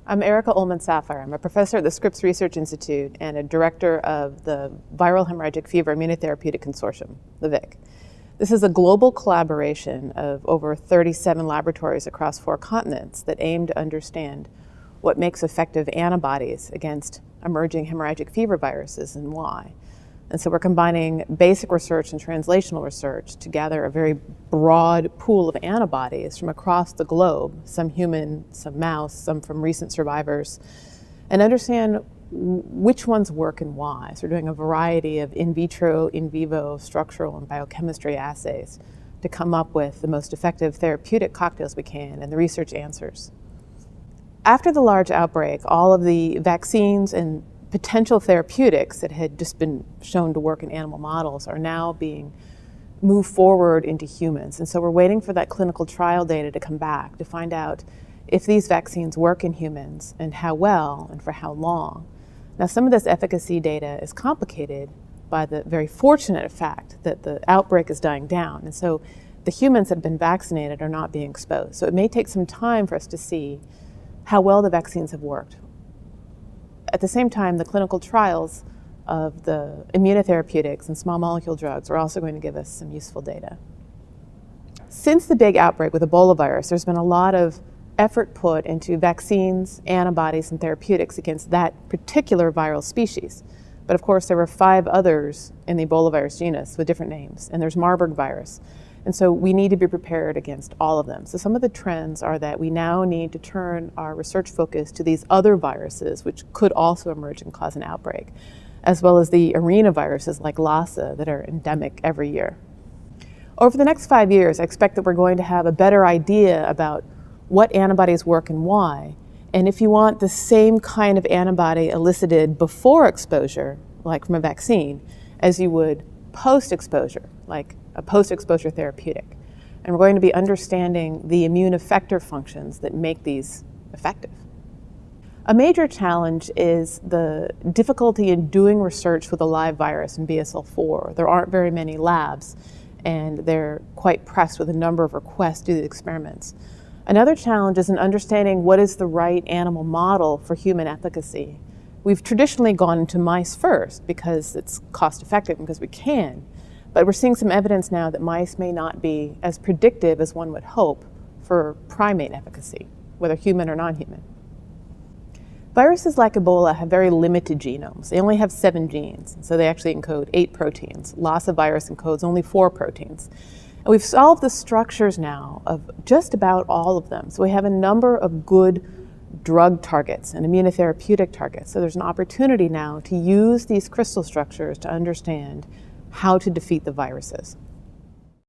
I'm Erica Ollmann Saphire. I'm a professor at the Scripps Research Institute and a director of the Viral Hemorrhagic Fever Immunotherapeutic Consortium, the VIC. This is a global collaboration of over 37 laboratories across 4 continents that aim to understand what makes effective antibodies against emerging hemorrhagic fever viruses and why. And so we're combining basic research and translational research to gather a very broad pool of antibodies from across the globe, some human, some mouse, some from recent survivors, and understand which ones work and why. So we're doing a variety of in vitro, in vivo, structural, and biochemistry assays to come up with the most effective therapeutic cocktails we can and the research answers. After the large outbreak, all of the vaccines and potential therapeutics that had just been shown to work in animal models are now being moved forward into humans. And so we're waiting for that clinical trial data to come back to find out if these vaccines work in humans and how well and for how long. Now, some of this efficacy data is complicated by the very fortunate fact that the outbreak is dying down. And so the humans that have been vaccinated are not being exposed. So it may take some time for us to see how well the vaccines have worked. At the same time, the clinical trials of the immunotherapeutics and small molecule drugs are also going to give us some useful data. Since the big outbreak with Ebola virus, there's been a lot of effort put into vaccines, antibodies, and therapeutics against that particular viral species. But of course, there were 5 others in the Ebola virus genus with different names, and there's Marburg virus. And so we need to be prepared against all of them. So some of the trends are that we now need to turn our research focus to these other viruses, which could also emerge and cause an outbreak, as well as the arena viruses like Lassa that are endemic every year. Over the next 5 years, I expect that we're going to have a better idea about what antibodies work and why. And if you want the same kind of antibody elicited before exposure, like from a vaccine, as you would post-exposure, like a post-exposure therapeutic. And we're going to be understanding the immune effector functions that make these effective. A major challenge is the difficulty in doing research with a live virus in BSL-4. There aren't very many labs, and they're quite pressed with a number of requests to do the experiments. Another challenge is in understanding what is the right animal model for human efficacy. We've traditionally gone into mice first because it's cost effective and because we can. But we're seeing some evidence now that mice may not be as predictive as one would hope for primate efficacy, whether human or non-human. Viruses like Ebola have very limited genomes. They only have 7 genes, so they actually encode 8 proteins. Lassa virus encodes only 4 proteins. And we've solved the structures now of just about all of them. So we have a number of good drug targets and immunotherapeutic targets. So there's an opportunity now to use these crystal structures to understand how to defeat the viruses.